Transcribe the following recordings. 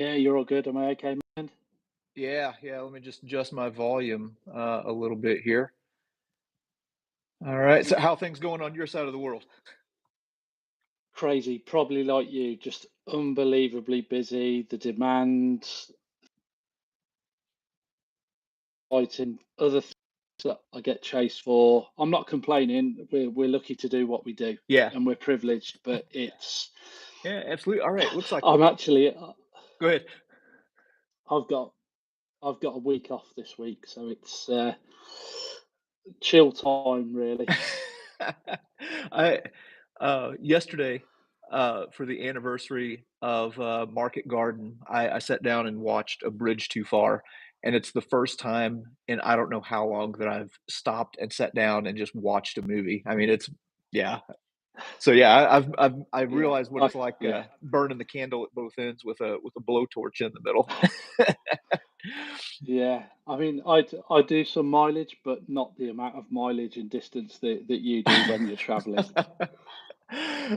Yeah, you're all good. Am I okay, man? Yeah, yeah, let me just adjust my volume, a little bit here. Alright, so how things going on your side of the world? Crazy, probably like you, just unbelievably busy. The demand, fighting other things that I get chased for. I'm not complaining. We're lucky to do what we do, Yeah, and we're privileged. But it's, yeah, absolutely, alright, looks like I'm actually, go ahead. I've got, I've got a week off this week, so it's chill time, really. I yesterday, for the anniversary of, Market Garden, I sat down and watched A Bridge Too Far, and it's the first time in I don't know how long that I've stopped and sat down and just watched a movie. I mean, it's yeah. So, yeah, I've Yeah, realized what it's like, yeah. burning the candle at both ends with a blowtorch in the middle. Yeah, I mean, I do some mileage, but not the amount of mileage and distance that you do when you're traveling.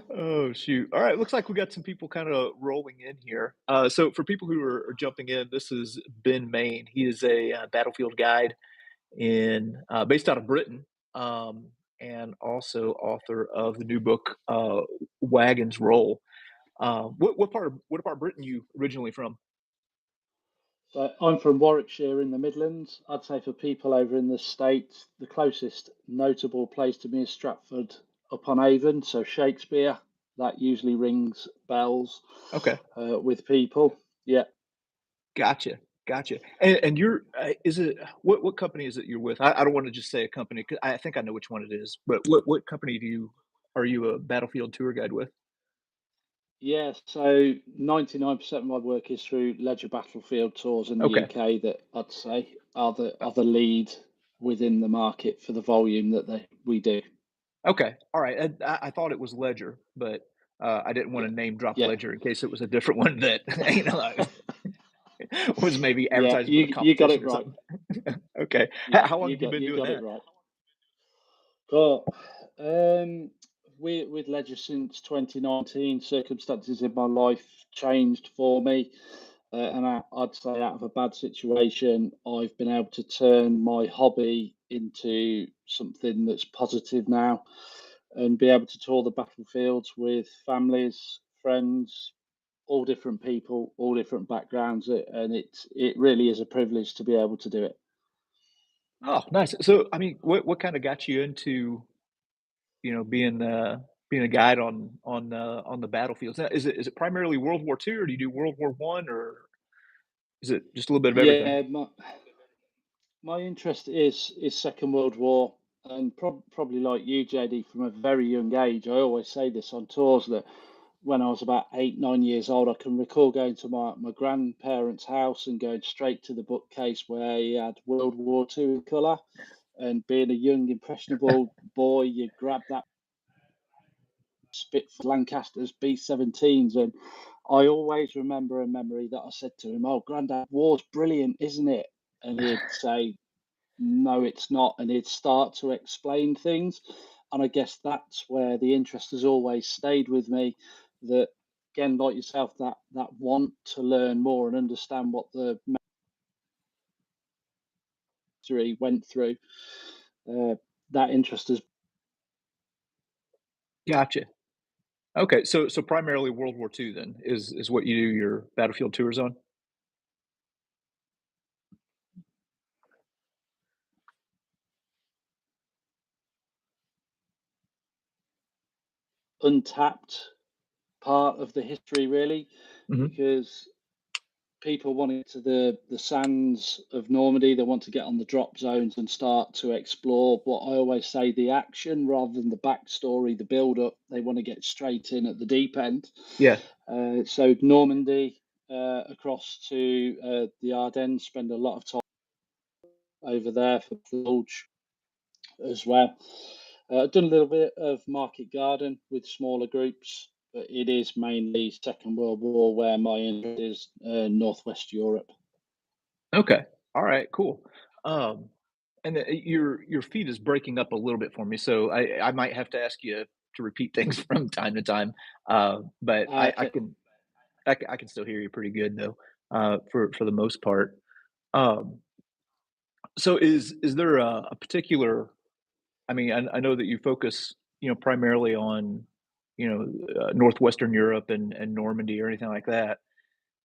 Oh, shoot. Alright, looks like we got some people kinda rolling in here. So for people who are jumping in, this is Ben Mayne. He is a, battlefield guide based out of Britain, and also author of the new book, Wagons Roll. What part of Britain you originally from? So I'm from Warwickshire in the Midlands. I'd say for people over in the States, the closest notable place to me is Stratford upon Avon. So Shakespeare, that usually rings bells Okay. with people. Yeah, Gotcha, gotcha. And you're is it what company is it you're with? I don't wanna just say a company 'cau I think I know which one it is, but what company are you a battlefield tour guide with? yeah. So 99% of my work is through Leisure Battlefield tours in the Okay. UK that I'd say are the lead within the market for the volume that we do. Okay, alright, and I thought it was Ledger, but, I didn't wanna Yeah, name drop yeah. Ledger in case it was a different one that, was maybe Yeah, advertising for the you got competition it or right. something. Okay. Yeah, How long have you been you doing got it that? right. But with Ledger since 2019, circumstances in my life changed for me, and I'd say out of a bad situation, I've been able to turn my hobby into something that's positive now, and be able to tour the battlefields with families, friends, all different people, all different backgrounds, and it really is a privilege to be able to do it. Oh, nice. So, I mean, what kinda got you into, being a guide on the battlefields? Now, is it primarily World War II, or do you do World War One, or is it just a little bit of everything? Yeah, my interest is Second World War, and probably like you, JD, from a very young age. I always say this on tours that when I was about 8, 9 years old, I can recall going to my grandparents' house and going straight to the bookcase where he had World War Two in colour. And being a young, impressionable boy, you grab that Spitfire Lancasters B-17s, and I always remember a memory that I said to him, "Oh, Grandad, war's brilliant, isn't it?" And he'd say, "No, it's not," and he'd start to explain things, and I guess that's where the interest has always stayed with me. That again, like yourself, that want to learn more and understand what the military went through. Uh, that interest has Gotcha. Okay, so primarily World War II then is what you do your battlefield tours on? untapped part of the history, really, Mhm. because people want to get to the sands of Normandy. They want to get on the drop zones and start to explore what I always say the action rather than the backstory, the build up. They want to get straight in at the deep end. Yeah. So Normandy across to the Ardennes, spend a lot of time over there for Bulge as well. I've done a little bit of Market Garden with smaller groups, but it is mainly Second World War where my interest is Northwest Europe. Okay. Alright, cool. Um, and, your feed is breaking up a little bit for me, so I might have to ask you to repeat things from time to time, but I Okay. can I can still hear you pretty good, though. for the most part. Um, so is there a particular I mean, I know that you focus, primarily on, Northwestern Europe and Normandy or anything like that.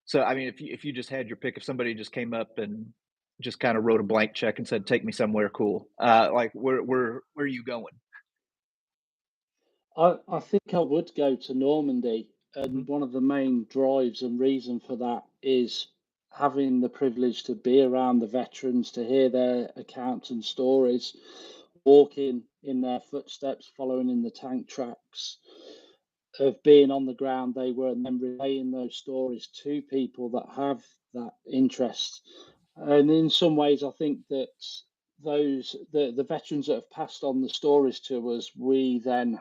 So, I mean, if you just had your pick, if somebody just came up and just kinda wrote a blank check and said, "Take me somewhere cool," like, where are you going? I think I would go to Normandy, Mhm. and one of the main drives and reason for that is having the privilege to be around the veterans, to hear their accounts and stories, walking in their footsteps, following in the tank tracks of being on the ground they were, and then relaying those stories to people that have that interest. And in some ways, I think that the veterans that have passed on the stories to us, we then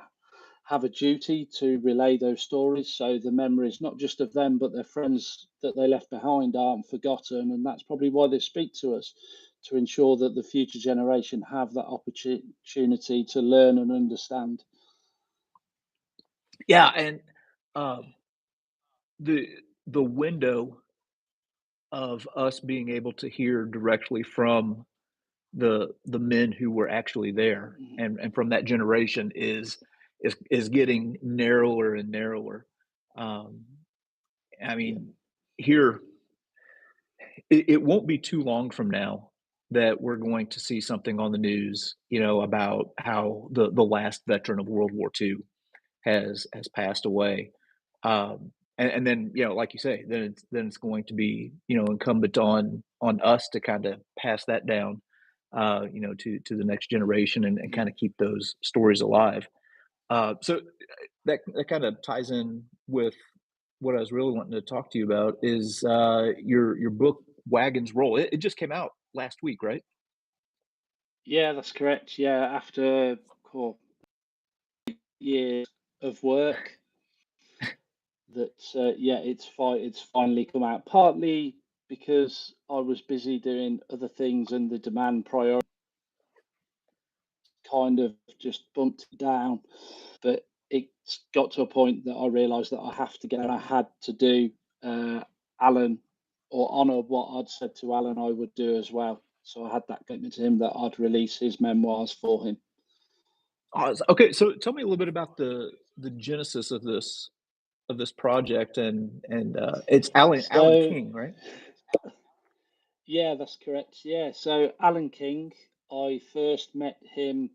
have a duty to relay those stories so the memories, not just of them, but their friends that they left behind, aren't forgotten. And that's probably why they speak to us, to ensure that the future generation have that opportunity to learn and understand. Yeah, and, um, the the window of us being able to hear directly from the men who were actually there Mhm. and from that generation is getting narrower and narrower. Um, I Yeah. mean, here it won't be too long from now that we're going to see something on the news, about how the last veteran of World War II has passed away. And then, like you say, then it's going to be, incumbent on us to kind of pass that down, to the next generation and Mhm. kind of keep those stories alive. So that kind of ties in with what I was really wanting to talk to you about is your book Wagons Roll. It just came out last week, right? Yeah, that's correct. Yeah, after cool years of work, that yeah, it's finally come out. Partly because I was busy doing other things and the demand priority kind of just bumped it down. But it's got to a point that I realised that I have to get, and I had to do Alan or honour what I'd said to Alan I would do as well. So I had that commitment to him that I'd release his memoirs for him. Okay, so tell me a little bit about the genesis of this project and it's Alan So King, right? yeah, that's correct. Yeah, so Alan King, I first met him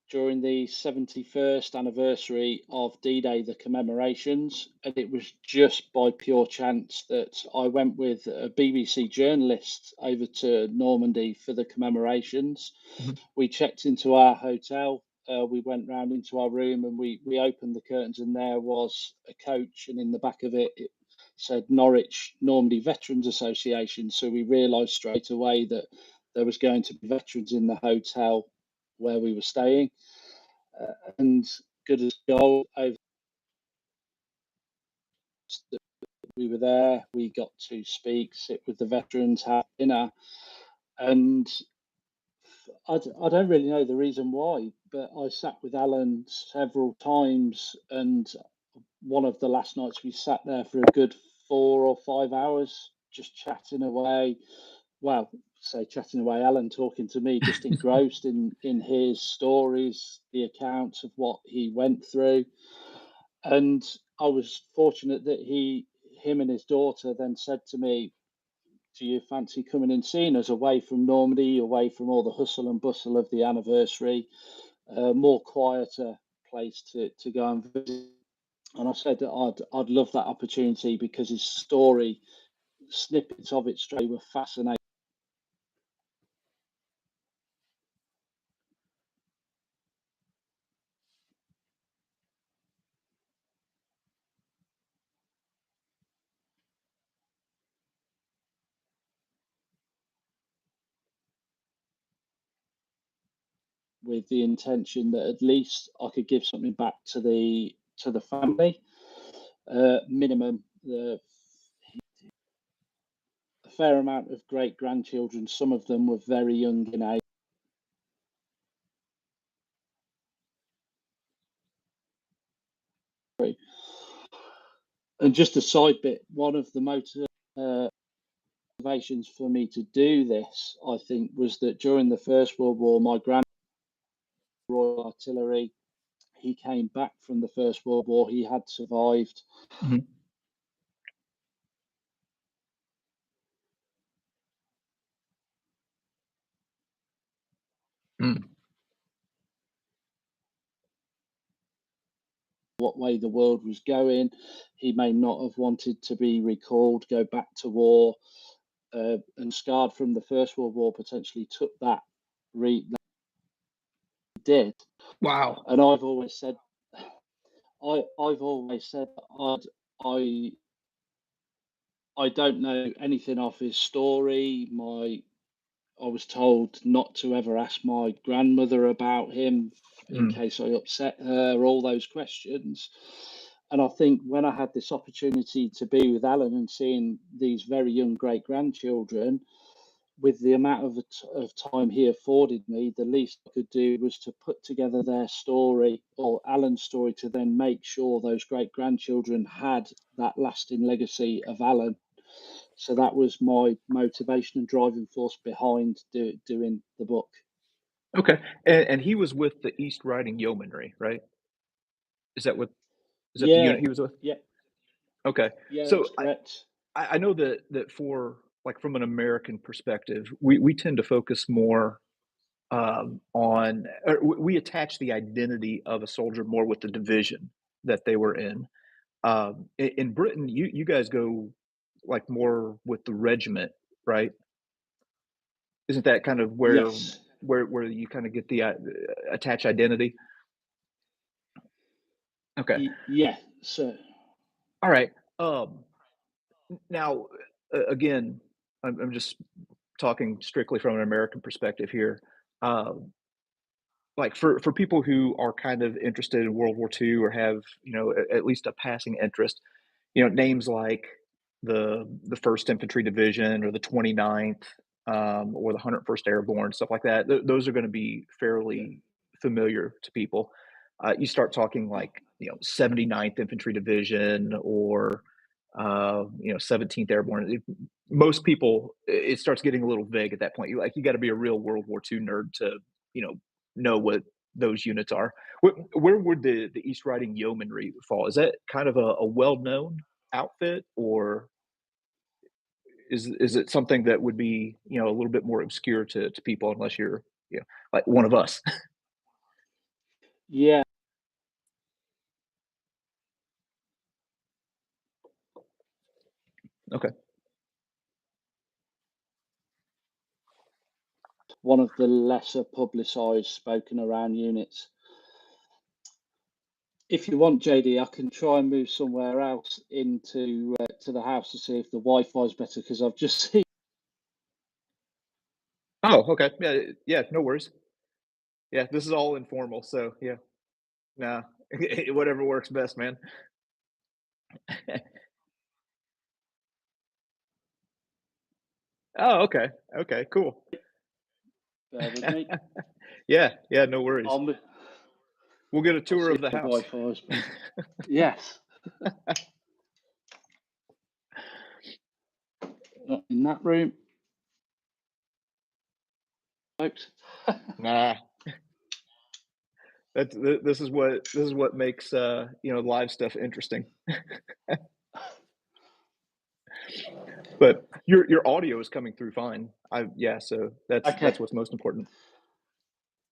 during the 71st anniversary of D-Day, the commemorations, and it was just by pure chance that I went with a BBC journalist over to Normandy for the commemorations. Mhm. We checked into our hotel. We went round into our room and we opened the curtains, and there was a coach, and in the back of it, it said Norwich Normandy Veterans Association. So we realised straight away that there was going to be veterans in the hotel where we were staying, and good as gold. Over we were there, we got to speak, sit with the veterans, have dinner, and I don't really know the reason why, but I sat with Alan several times, and one of the last nights we sat there for a good 4 or 5 hours, just chatting away. Well, say chatting away, Alan talking to me, just engrossed in his stories, the accounts of what he went through. And I was fortunate that him and his daughter then said to me, "Do you fancy coming and seeing us away from Normandy, away from all the hustle and bustle of the anniversary, a more quieter place to go and visit?" And I said that I'd love that opportunity because his story, snippets of it straight, were fascinating with the intention that at least I could give something back to the family. Minimum, a fair amount of great grandchildren. Some of them were very young in age. And just a side bit, one of the motor motivations for me to do this, I think, was that during the First World War, my grand Royal Artillery, he came back from the First World War. He had survived Mhm. Mm. what way the world was going. He may not have wanted to be recalled, go back to war, and scarred from the First World War, potentially took that that did. Wow. And I've always said I I don't know anything of his story. I was told not to ever ask my grandmother about him in Mm. case I upset her, all those questions. And I think when I had this opportunity to be with Alan and seeing these very young great grandchildren, with the amount of time he afforded me, the least I could do was to put together their story or Alan's story to then make sure those great grandchildren had that lasting legacy of Alan. So that was my motivation and driving force behind doing the book. Okay. And he was with the East Riding Yeomanry, right? Is that what is that the Yeah, unit he was with? yeah, Okay. yeah, So that's correct. I know that for like from an American perspective, we tend to focus more on or we attach the identity of a soldier more with the division that they were in. In Britain, you guys go like more with the regiment, right? Isn't that kind of Yes, where you kind of get the attach identity? Okay. yeah. So All right. Um, Now, again, I'm just talking strictly from an American perspective here. Um, like for people who are kind of interested in World War II or have at least a passing interest, names like the First Infantry Division or the 29th or the 101st Airborne, stuff like that. Those are going to be yeah, fairly familiar to people. You start talking like 79th Infantry Division or 17th Airborne. Most people, it starts getting a little vague at that point. You got to be a real World War II nerd to you know know what those units are. Where would the East Riding Yeomanry fall? Is that kind of a well known outfit, or is it something that would be a little bit more obscure to people unless you're like one of us? yeah. Okay. One of the lesser publicised, spoken around units. If you want, JD, I can try and move somewhere else into to the house to see if the Wi-Fi is better because I've just seen. Oh, okay. Yeah, yeah. No worries. Yeah, this is all informal, so yeah. Nah, whatever works best, man. Oh, okay. Okay, cool. Bear with me. Yeah, yeah. No worries. I'll mo- We'll get a I'll tour see of if the the house. Wi-Fi is better. Yes, not in that room, folks. Nah, this is what makes live stuff interesting. But your audio is coming through fine. I Yeah, so Okay, that's what's most important.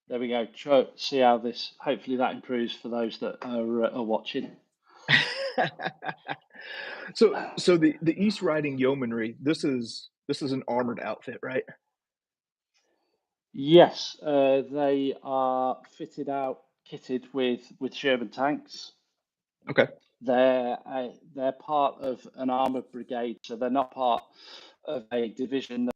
there we go. Try see how this. Hopefully that improves for those that are watching. So the East Riding Yeomanry, this is an armored outfit, right? Yes, they are fitted out, kitted with Sherman tanks. Okay. They're part of an armored brigade, so they're not part of a division.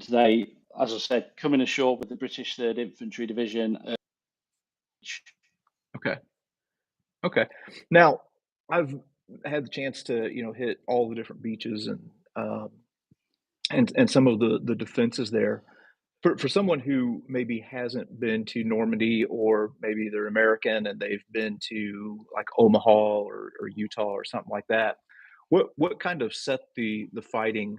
They, as I said, coming ashore with the British Third Infantry Division. Okay. Okay. Now, I've had the chance to, hit all the different beaches and some of the defenses there. For someone who maybe hasn't been to Normandy, or maybe they're American and they've been to, like, Omaha or Utah or something like that, what kind of set the fighting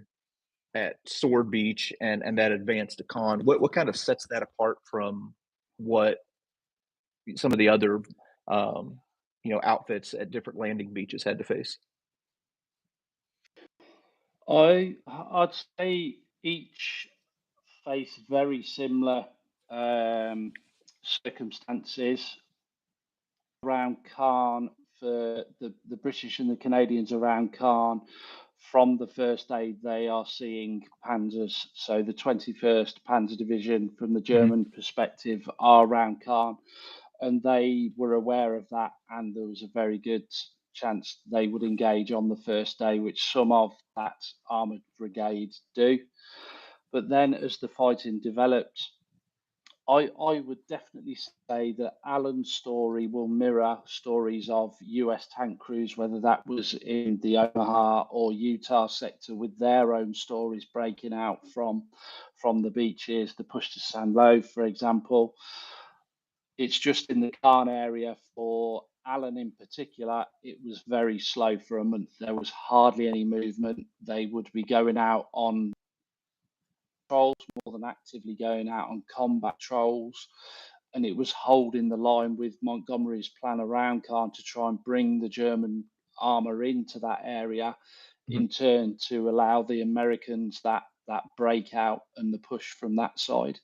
at Sword Beach and that advance to Con? What kind of sets that apart from what some of the other, um, outfits at different landing beaches had to face? I'd say each face very similar um, circumstances around Caen for the British and the Canadians around Caen. From the first day, they are seeing panzers. So the 21st Panzer Division, from the Mhm, German perspective, are around Caen, and they were aware of that. And there was a very good chance they would engage on the first day, which some of that armoured brigade do. But then, as the fighting developed, I would definitely say that Alan's story will mirror stories of US tank crews, whether that was in the Omaha or Utah sector, with their own stories breaking out from the beaches, the push to San Lo, for example. It's just in the Cairn area for Alan in particular, it was very slow for a month. There was hardly any movement. They would be going out on patrols more than actively going out on combat trolls. And it was holding the line with Montgomery's plan around Caen to try and bring the German armour into that area, mhm. in turn to allow the Americans that breakout and the push from that side.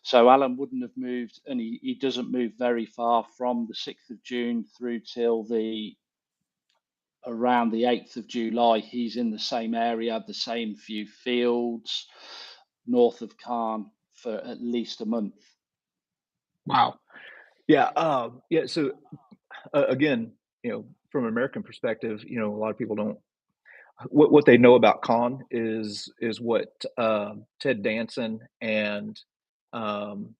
So Alan wouldn't have moved, and he doesn't move very far from the 6th of June through till the around the 8th of July. He's in the same area, the same few fields north of Caen for at least a month. Wow. Yeah, yeah, so, again, from an American perspective, a lot of people don't what they know about Khan is what, Ted Danson and, um,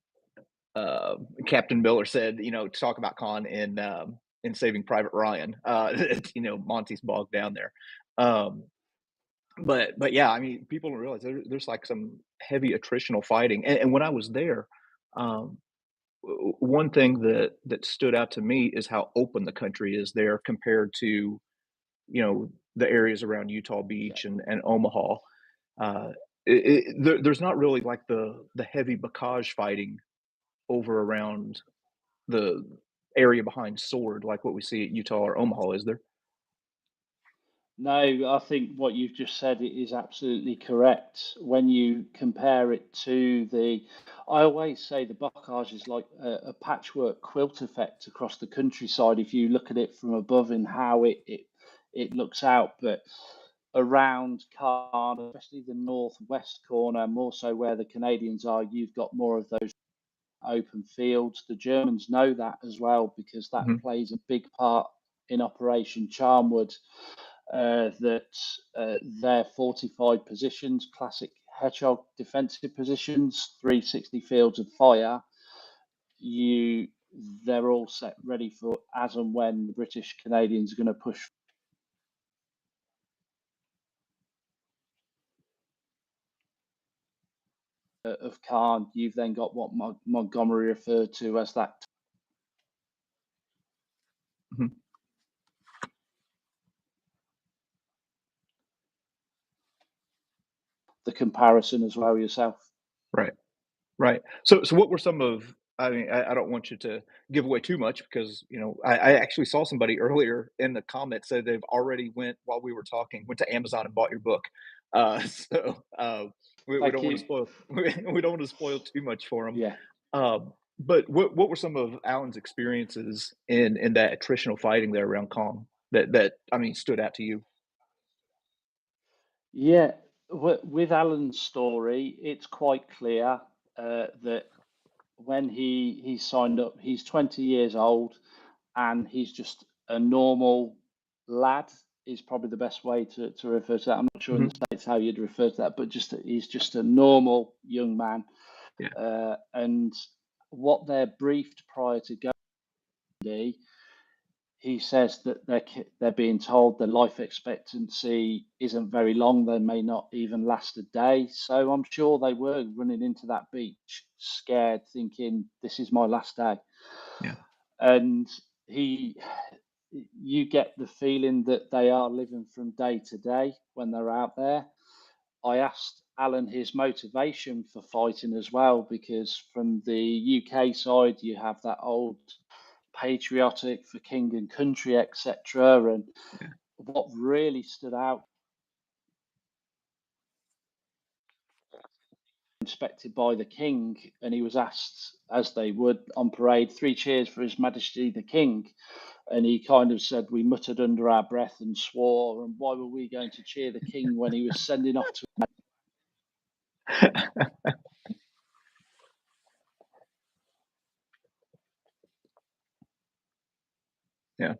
Captain Miller said, to talk about Khan in Saving Private Ryan. Monty's bogged down there. Um, but yeah, I mean, people don't realize there's like some heavy attritional fighting. And when I was there, um, one thing that stood out to me is how open the country is there compared to the areas around Utah Yeah. Beach and Omaha. Uh, there's not really like the heavy bocage fighting over around the area behind Sword, like what we see at Utah or Omaha, is there? No, I think what you've just said is absolutely correct. When you compare it to I always say the bocage is like a patchwork quilt effect across the countryside. If you look at it from above and how it looks out, but around Cairn, especially the northwest corner, more so where the Canadians are, you've got more of those open fields. The Germans know that as well, because that Mhm, plays a big part in Operation Charmwood. That their fortified positions, classic hedgehog defensive positions, 360 fields of fire, you they're all set ready for as and when the British Canadians are going to push of Caen. You've then got what Montgomery referred to as that mhm. the comparison as well yourself. Right. Right. So what were some of I mean, I don't want you to give away too much because, I actually saw somebody earlier in the comments said they've already while we were talking, went to Amazon and bought your book. So, we Thank don't wanna you. spoil we don't wanna spoil too much for them. Yeah. But what were some of Alan's experiences in that attritional fighting there around Kong that, I mean, stood out to you? Yeah, with Alan's story, it's quite clear that when he signed up, he's 20 years old, and he's just a normal lad is probably the best way to refer to that. I'm not sure in the Mhm. States how you'd refer to that, but he's just a normal young man. Yeah. And what they're briefed prior to going, he says that they're being told their life expectancy isn't very long. They may not even last a day. So I'm sure they were running into that beach scared, thinking this is my last day. Yeah. And he, you get the feeling that they are living from day to day when they're out there. I asked Alan his motivation for fighting as well, because from the UK side, you have that old patriotic for king and country, etc. And Yeah. what really stood out, inspected by the king, and he was asked, as they would on parade, 3 cheers for His Majesty the King. And he kind of said, we muttered under our breath and swore, and why were we going to cheer the king when he was sending off to. Yeah.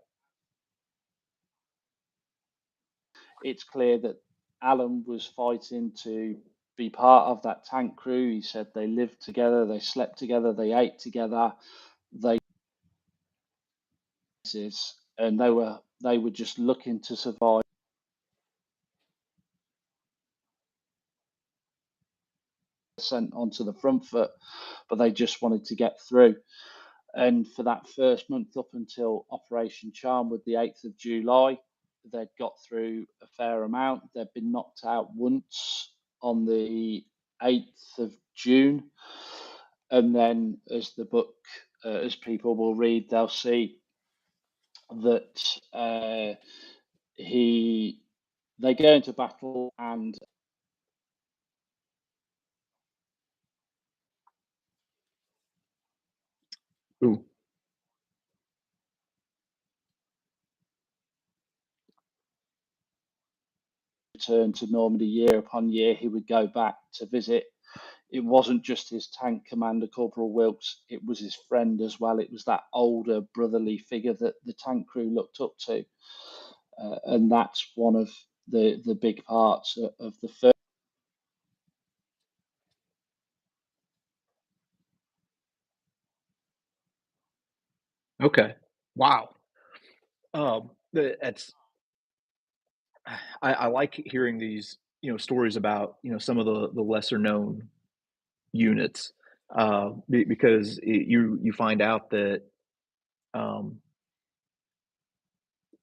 It's clear that Alan was fighting to be part of that tank crew. He said they lived together, they slept together, they ate together, they and they were just looking to survive, sent onto the front foot, but they just wanted to get through. And for that first month up until Operation Charmwood, the 8th of July, they'd got through a fair amount. They'd been knocked out once on the 8th of June. And then, as the book, as people will read, they'll see that they go into battle and Ooh. return to Normandy year upon year. He would go back to visit. It wasn't just his tank commander, Corporal Wilkes, it was his friend as well. It was that older brotherly figure that the tank crew looked up to. And that's one of the big parts of the first. Okay. Wow. That's I like hearing these, stories about, some of the lesser known units, because you find out that, um,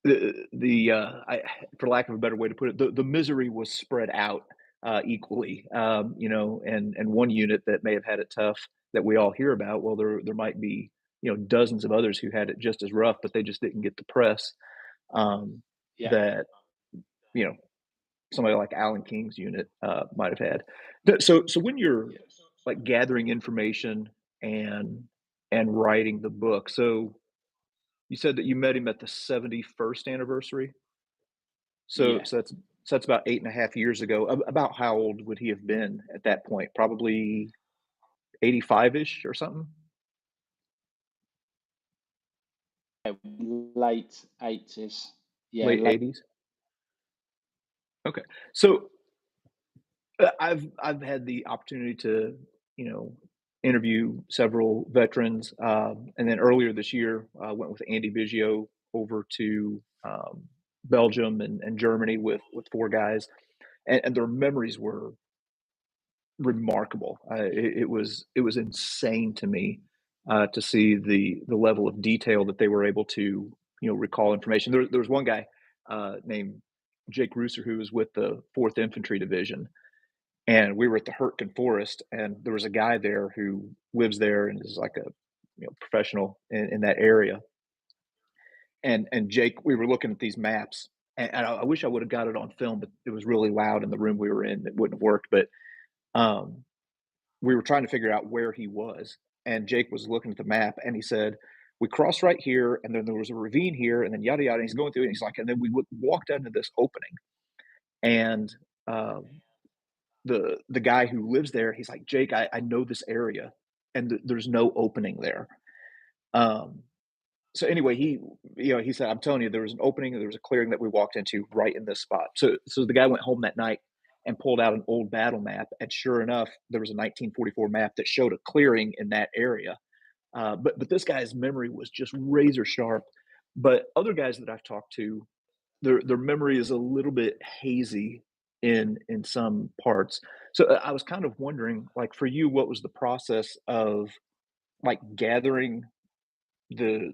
I for lack of a better way to put it, the misery was spread out, equally, and one unit that may have had it tough that we all hear about, well, there might be, dozens of others who had it just as rough, but they just didn't get the press, um, Yeah, that, you know, somebody like Alan King's unit, might have had. So when you're, like, gathering information and writing the book, so you said that you met him at the 71st anniversary? So yeah. that's about 8.5 years ago. About how old would he have been at that point? Probably 85-ish or something? Late 80s. Yeah, Late late. 80s? Okay. So, I've had the opportunity to, interview several veterans, and then earlier this year, I went with Andy Biggio over to, Belgium and Germany with 4 guys, and their memories were remarkable. It was insane to me, to see the level of detail that they were able to, recall information. There was one guy, named Jake Rooser, who was with the 4th Infantry Division, and we were at the Hurtgen Forest, and there was a guy there who lives there and is like a, professional in that area. And Jake, we were looking at these maps, and I wish I would have got it on film, but it was really loud in the room we were in. It wouldn't have worked. But um, we were trying to figure out where he was, and Jake was looking at the map, and he said, "We crossed right here, and then there was a ravine here, and then yada yada." And he's going through it, and he's like, and then we walked out into this opening, and um, the guy who lives there, he's like, "Jake, I know this area, and there's no opening there." Um, so anyway, he said, "I'm telling you, there was an opening, there was a clearing that we walked into right in this spot." So the guy went home that night and pulled out an old battle map, and sure enough, there was a 1944 map that showed a clearing in that area. But this guy's memory was just razor sharp. But other guys that I've talked to, their memory is a little bit hazy in some parts. So, I was kind of wondering, like, for you, what was the process of, like, gathering the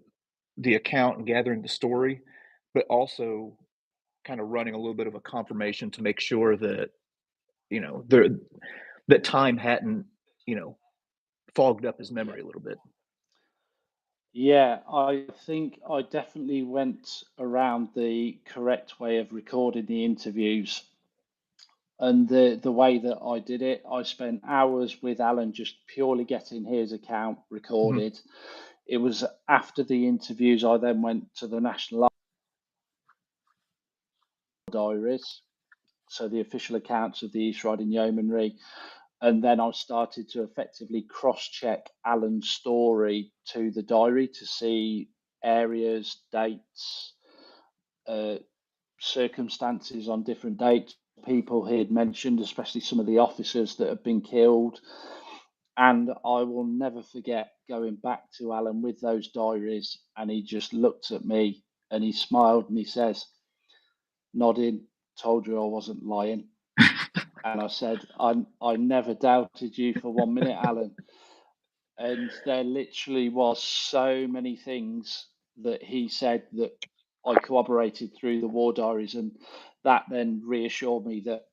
the account and gathering the story, but also kinda running a little bit of a confirmation to make sure that, there that time hadn't, you know, fogged up his Yeah. memory a little bit. Yeah, I think I definitely went around the correct way of recording the interviews. And the way that I did it, I spent hours with Alan just purely getting his account Mhm. recorded. It was after the interviews I then went to the National Diaries, so the official accounts of the East Riding Yeomanry, and then I started to effectively cross-check Alan's story to the diary to see areas, dates, uh, circumstances on different dates, people he had mentioned, especially some of the officers that had been killed. And I will never forget going back to Alan with those diaries, and he just looked at me and he smiled and he says, nodding, told you I wasn't lying. And I said, I never doubted you for 1 minute, Alan. And there literally was so many things that he said that I corroborated through the war diaries, and that then reassured me that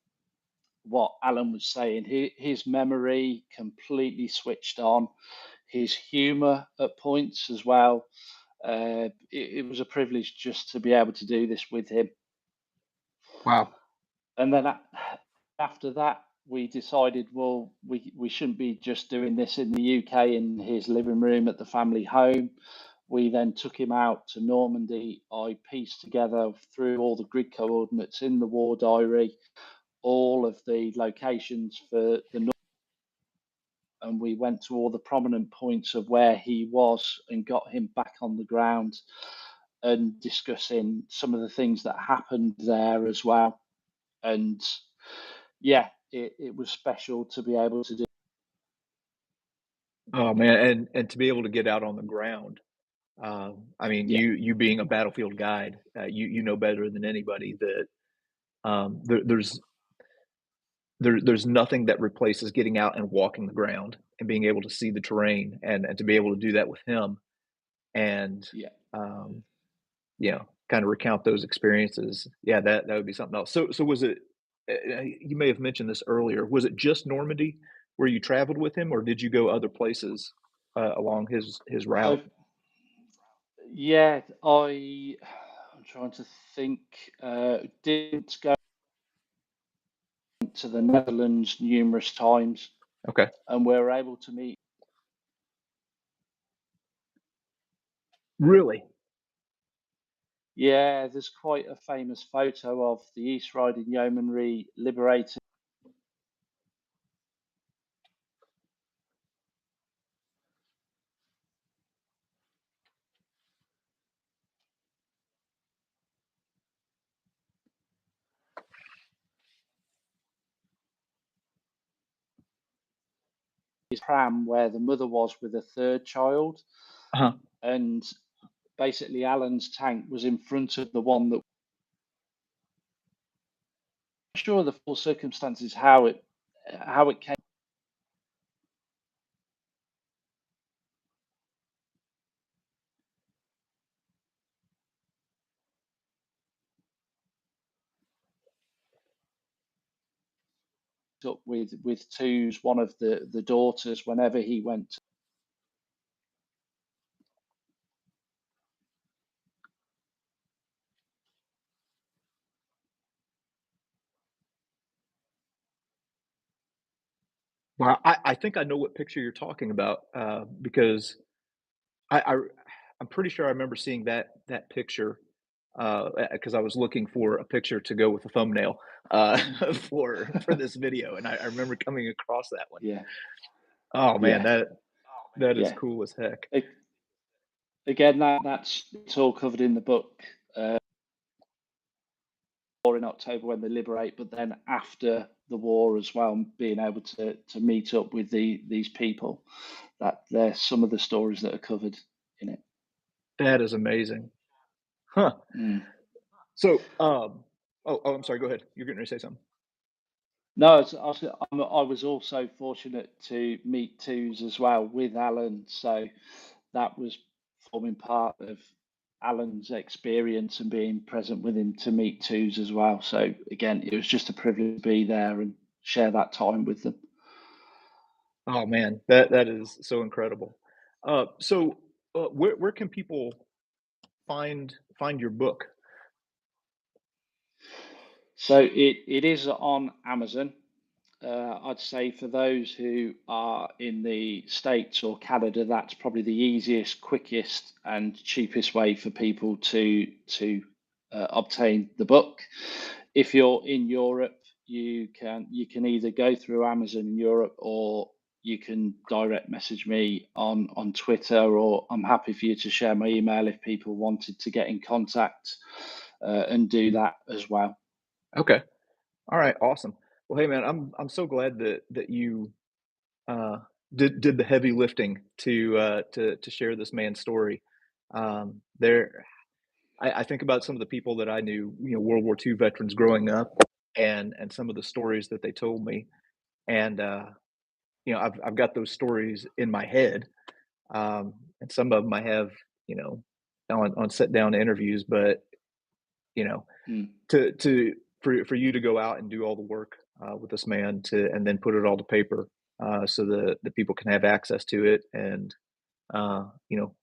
what Alan was saying, his memory completely switched on, his humour at points as well. It was a privilege just to be able to do this with him. Wow. And then after that, we decided, well, we shouldn't be just doing this in the UK in his living room at the family home. We then took him out to Normandy. I pieced together through all the grid coordinates in the war diary, all of the locations for the North, and we went to all the prominent points of where he was and got him back on the ground and discussing some of the things that happened there as well. And yeah, it was special to be able to do. Oh, man, and to be able to get out on the ground, I mean, Yeah, you being a battlefield guide, you know better than anybody that, there's nothing that replaces getting out and walking the ground and being able to see the terrain and to be able to do that with him and, yeah. um, kinda recount those experiences. Yeah, that would be something else. So was it you may have mentioned this earlier, was it just Normandy where you traveled with him, or did you go other places, along his route? I yeah, I'm trying to think. Didn't go to the Netherlands numerous times, Okay. and we were able to meet. Really? Yeah, there's quite a famous photo of the East Riding Yeomanry liberating his pram where the mother was with a third child, Uh-huh. and basically Alan's tank was in front of the one that. I'm sure of the full circumstances how it came up with twos, one of the daughters, whenever he went. Well, I think I know what picture you're talking about, because I I'm pretty sure I remember seeing that picture, because I was looking for a picture to go with the thumbnail, for this video, and I remember coming across that one. Yeah, Oh, man, yeah, that is yeah. cool as heck. Again, that's it's all covered in the book. Or in October when they liberate, but then after the war as well, being able to meet up with these people, that there's some of the stories that are covered in it. That is amazing. Huh. Mm. So, I'm sorry. Go ahead. You're getting ready to say something. No, I was also fortunate to meet twos as well with Alan, so that was forming part of Alan's experience and being present with him to meet twos as well. So again, it was just a privilege to be there and share that time with them. Oh man, that is so incredible. Where can people find your book? So it is on Amazon. I'd say for those who are in the States or Canada, that's probably the easiest, quickest, and cheapest way for people to obtain the book. If you're in Europe, you can either go through Amazon in Europe, or you can direct message me on Twitter, or I'm happy for you to share my email if people wanted to get in contact and do that as well. Okay. All right. Awesome. Well, hey man, I'm so glad that you uh, did the heavy lifting to share this man's story. There, I think about some of the people that I knew, World War II veterans growing up, and some of the stories that they told me, and I've got those stories in my head, and some of them I have, you know, on sit down interviews, but you know, Mm. to for you to go out and do all the work with this man and then put it all to paper, so the people can have access to it and uh, you know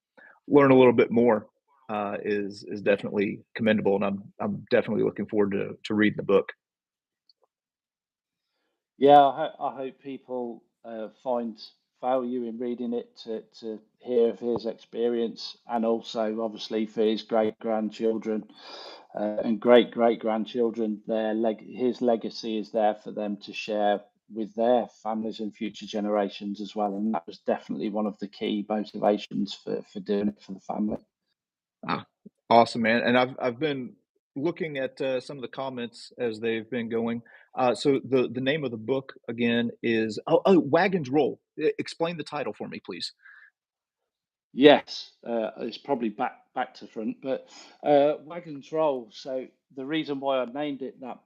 learn a little bit more, is definitely commendable, and I'm definitely looking forward to reading the book. Yeah, I hope people find value in reading it to hear of his experience, and also obviously for his great grandchildren and great great grandchildren. His legacy is there for them to share with their families and future generations as well. And that was definitely one of the key motivations for doing it for the family. Ah, awesome, man. And I've been looking at some of the comments as they've been going. So the name of the book again is Wagons Roll. Explain the title for me, please. Yes, it's probably back to front, but Wagons Roll. So the reason why I named it that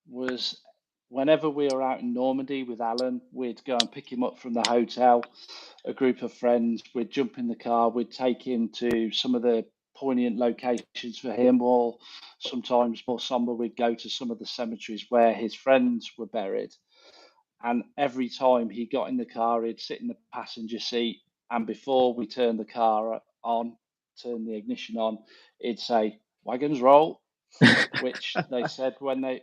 was whenever we were out in Normandy with Alan, we'd go and pick him up from the hotel, a group of friends, we'd jump in the car, we'd take him to some of the poignant locations for him, or sometimes more somber, we'd go to some of the cemeteries where his friends were buried. And every time he got in the car, he'd sit in the passenger seat, and before we turned the car on, turn the ignition on, he'd say, "Wagons roll," which they said when they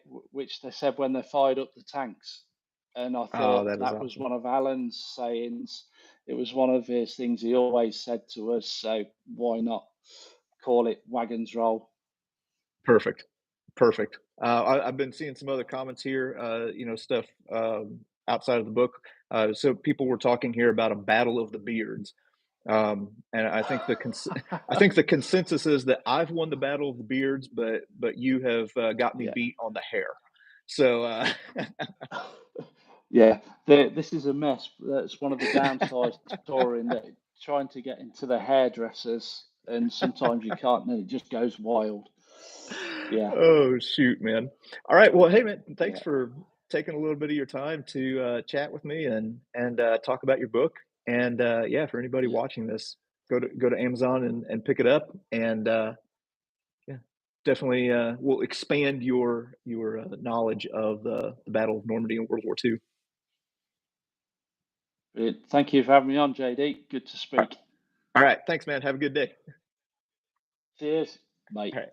fired up the tanks. And I Oh, thought that is that was awesome. one of Alan's sayings. It was one of his things he always said to us. So why not call it Wagons Roll? Perfect. Perfect. I've been seeing some other comments here, stuff outside of the book. So people were talking here about a battle of the beards. And I think the consensus is that I've won the battle of the beards, but you have got me Yeah. beat on the hair. So Yeah, this is a mess. That's one of the downsides to touring, that trying to get into the hairdressers, and sometimes you can't, and it just goes wild. Yeah, oh shoot, man. All right, well, hey, man, thanks yeah, for taking a little bit of your time to chat with me and talk about your book. And yeah, for anybody yeah, watching this, go to Amazon and pick it up. And yeah, definitely will expand your knowledge of the Battle of Normandy in World War II. brilliant. Thank you for having me on, JD. Good to All right, speak. all right, thanks, man. Have a good day. Cheers, mate. All right.